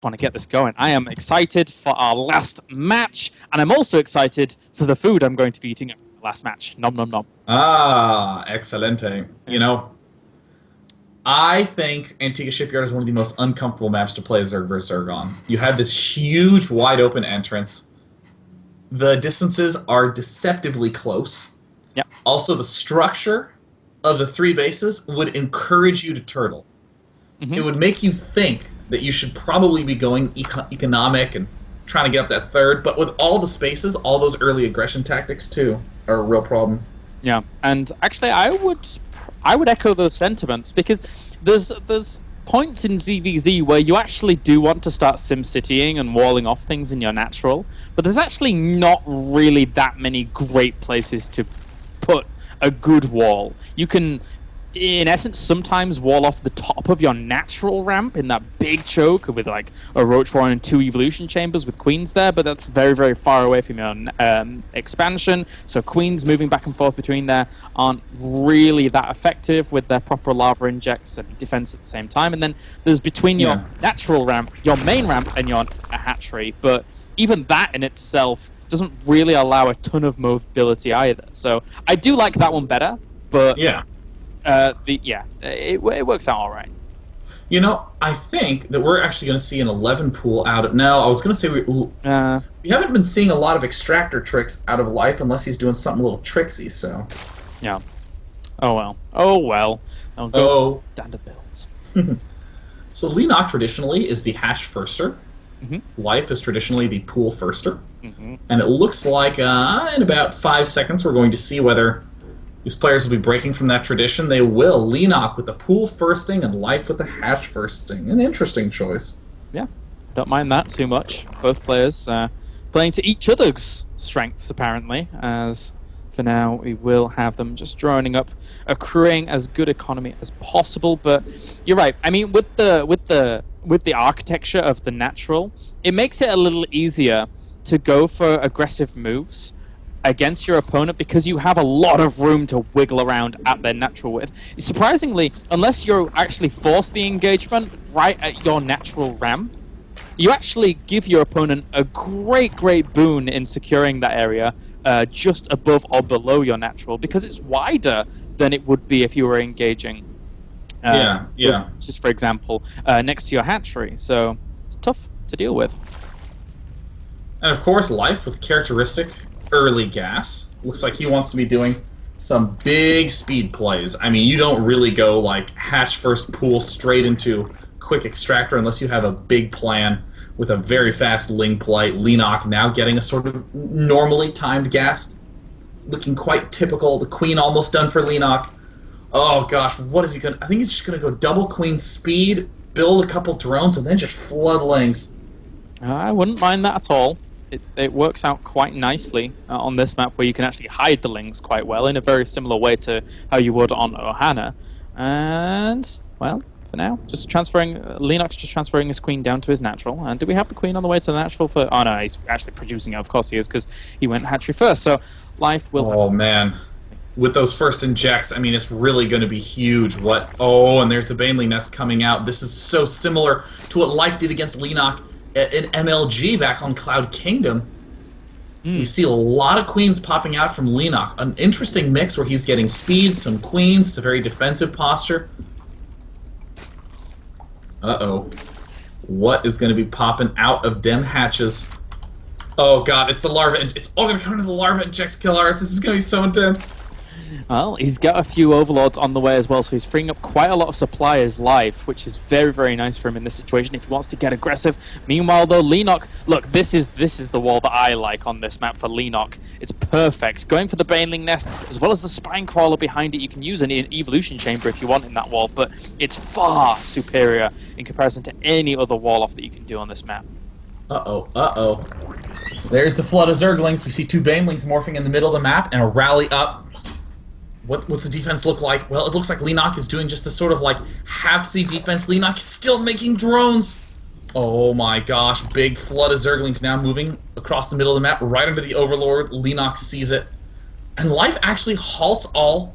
Want to get this going. I am excited for our last match, and I'm also excited for the food I'm going to be eating at the last match. Nom nom nom. Ah, excelente. I think Antigua Shipyard is one of the most uncomfortable maps to play Zerg vs. Zerg on. You have this huge, wide open entrance. The distances are deceptively close. Yep. Also, the structure of the three bases would encourage you to turtle. It would make you think that you should probably be going economic and trying to get up that third, but with all the spaces, all those early aggression tactics too are a real problem. Yeah, and actually, I would echo those sentiments because there's points in ZVZ where you actually do want to start SimCitying and walling off things in your natural, but there's actually not really that many great places to put a good wall. You can, in essence, sometimes wall off the top of your natural ramp in that big choke with like a Roach Warren and 2 evolution chambers with queens there, but that's very, very far away from your expansion. So queens moving back and forth between there aren't really that effective with their proper lava injects and defense at the same time. And then there's between your natural ramp, your main ramp, and your hatchery, but even that in itself doesn't really allow a ton of mobility either. So I do like that one better, but it works out all right. I think that we're actually going to see an 11 pool out of... No, I was going to say we haven't been seeing a lot of extractor tricks out of Life unless he's doing something a little tricksy, so... Yeah. Oh, well. Oh, well. I'll go standard builds. So Leenock traditionally is the hash firster. Life is traditionally the pool firster. And it looks like in about 5 seconds we're going to see whether these players will be breaking from that tradition. They will. Leenock with the pool firsting and Life with the hash firsting. An interesting choice. Yeah, don't mind that too much. Both players playing to each other's strengths, apparently, as for now we will have them just droning up, accruing as good economy as possible. But you're right. I mean, with the architecture of the natural, it makes it a little easier to go for aggressive moves against your opponent because you have a lot of room to wiggle around at their natural width. Surprisingly, unless you actually force the engagement right at your natural ramp, you actually give your opponent a great boon in securing that area just above or below your natural because it's wider than it would be if you were engaging just for example next to your hatchery. So it's tough to deal with. And of course, Life with characteristic early gas. Looks like he wants to be doing some big speed plays. I mean, you don't really go like hash first pool straight into quick extractor unless you have a big plan with a very fast ling play. Leenock now getting a sort of normally timed gas, looking quite typical. The queen almost done for Leenock. Oh gosh, what is he gonna? I think he's just gonna go double queen speed, build a couple drones, and then just flood lings. I wouldn't mind that at all. It works out quite nicely on this map where you can actually hide the lings quite well in a very similar way to how you would on Ohana. And, well, for now, just transferring... Leenock's just transferring his queen down to his natural. And do we have the queen on the way to the natural for... Oh, no, he's actually producing it. Of course he is, because he went hatchery first. So, Life will... Oh, man. With those first injects, I mean, it's really going to be huge. What? Oh, and there's the Baneling Nest coming out. This is so similar to what Life did against Leenock in MLG back on Cloud Kingdom. We see a lot of queens popping out from Leenock. An interesting mix where he's getting speed, some queens, to very defensive posture. Uh-oh. What is going to be popping out of dem hatches? Oh god, it's the larva. It's all going to come into the larva injects killers. This is going to be so intense. Well, he's got a few overlords on the way as well, so he's freeing up quite a lot of supply as Life, which is very nice for him in this situation if he wants to get aggressive. Meanwhile, though, Leenock, look, this is the wall that I like on this map for Leenock. It's perfect. Going for the Baneling Nest, as well as the Spine Crawler behind it. You can use an Evolution Chamber if you want in that wall, but it's far superior in comparison to any other wall-off that you can do on this map. Uh-oh. There's the flood of Zerglings. We see 2 Banelings morphing in the middle of the map and a rally up. What's the defense look like? Well, it looks like Leenock is doing just this sort of like hapsy defense. Leenock is still making drones. Oh my gosh, big flood of Zerglings now moving across the middle of the map, right under the Overlord. Leenock sees it. And Life actually halts all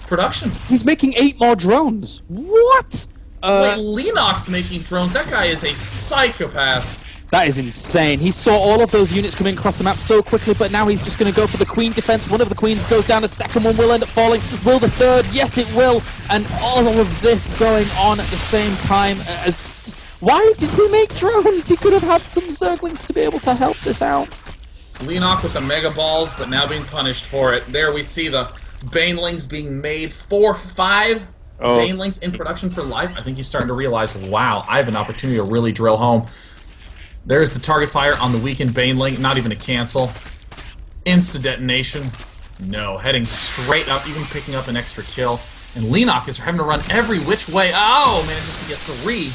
production. He's making 8 more drones. What? Wait, Leenock's making drones. That guy is a psychopath. That is insane. He saw all of those units coming across the map so quickly, but now he's just going to go for the queen defense. One of the queens goes down. A second one will end up falling. Will the third? Yes, it will. And all of this going on at the same time. Why did he make drones? He could have had some Zerglings to be able to help this out. Leenock with the Mega Balls, but now being punished for it. There we see the Banelings being made. 5 Banelings in production for life. I think he's starting to realize, wow, I have an opportunity to really drill home. There's the target fire on the weakened Baneling, not even a cancel. Insta-detonation. No, heading straight up, even picking up an extra kill. And Leenock is having to run every which way. Oh, manages to get 3.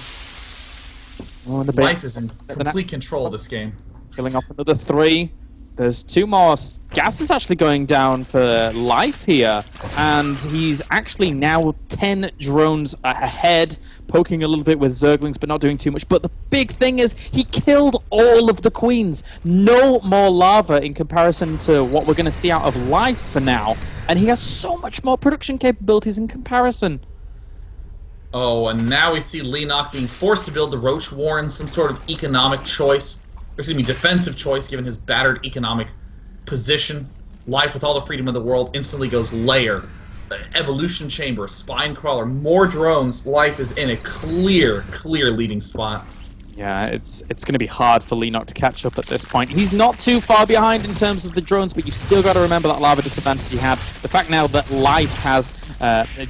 Life is in complete control of this game. Killing off another 3. There's 2 more. Gas is actually going down for life here, and he's actually now 10 drones ahead, poking a little bit with Zerglings, but not doing too much. But the big thing is, he killed all of the queens. No more lava in comparison to what we're going to see out of life for now, and he has so much more production capabilities in comparison. Oh, and now we see Leenock being forced to build the Roach Warren, some sort of economic choice. Excuse me, defensive choice, given his battered economic position. Life with all the freedom of the world instantly goes lair. Evolution chamber, spine crawler, more drones. Life is in a clear leading spot. Yeah, it's going to be hard for Leenock to catch up at this point. He's not too far behind in terms of the drones, but you've still got to remember that lava disadvantage he had. The fact now that Life has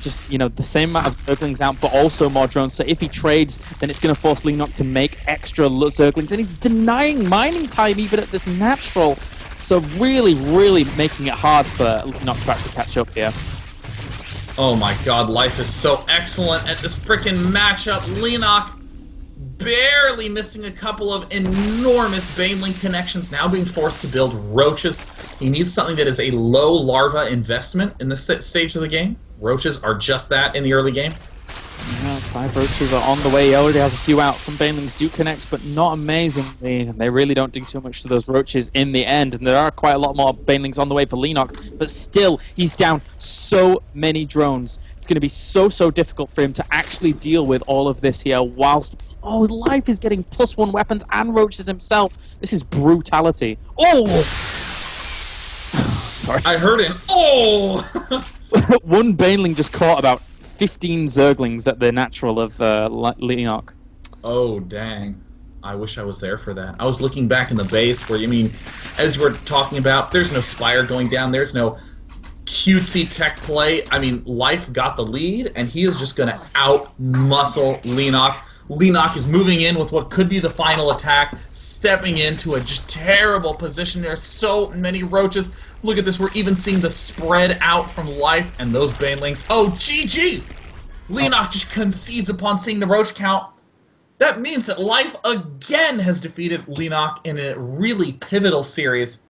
just, you know, the same amount of Zerglings out, but also more drones. So if he trades, then it's going to force Leenock to make extra Zerglings, and he's denying mining time even at this natural. So really making it hard for Leenock to actually catch up here. Oh my god, Life is so excellent at this freaking matchup. Leenock barely missing a couple of enormous Baneling connections, now being forced to build roaches. He needs something that is a low larva investment in this stage of the game. Roaches are just that in the early game. Yeah, 5 roaches are on the way. He already has a few out. Some Banelings do connect, but not amazingly. They really don't do too much to those roaches in the end. And there are quite a lot more Banelings on the way for Leenock. But still, he's down so many drones. It's going to be so difficult for him to actually deal with all of this here whilst... Oh, Life is getting +1 weapons and roaches himself. This is brutality. Oh! Sorry. I heard him. Oh! One Baneling just caught about 15 Zerglings at the natural of Leenock. Oh, dang. I wish I was there for that. I was looking back in the base where, I mean, as we're talking about, there's no Spire going down, there's no cutesy tech play. I mean, Life got the lead, and he is just going to out-muscle Leenock. Leenock is moving in with what could be the final attack, stepping into a just terrible position. There's so many roaches. Look at this, we're even seeing the spread out from Life and those Banelings. Oh, GG! Leenock just concedes upon seeing the roach count. That means that Life again has defeated Leenock in a really pivotal series.